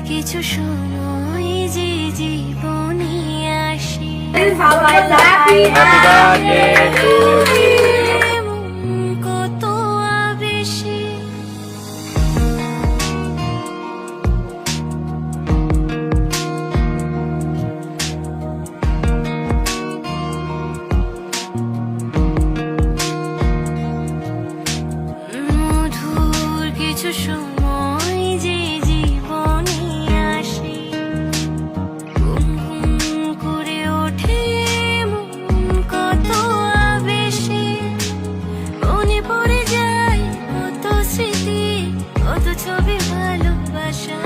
কিছু সময় যে জীবনে আসে Happy birthday to কত আবেশে মধুর কিছু সময় যে জীবনে আসে ঘুম ঘুম করে ওঠে মন কত আবেশে মনে পড়ে যায় কত স্মৃতি কত ছবি ভালোবাসা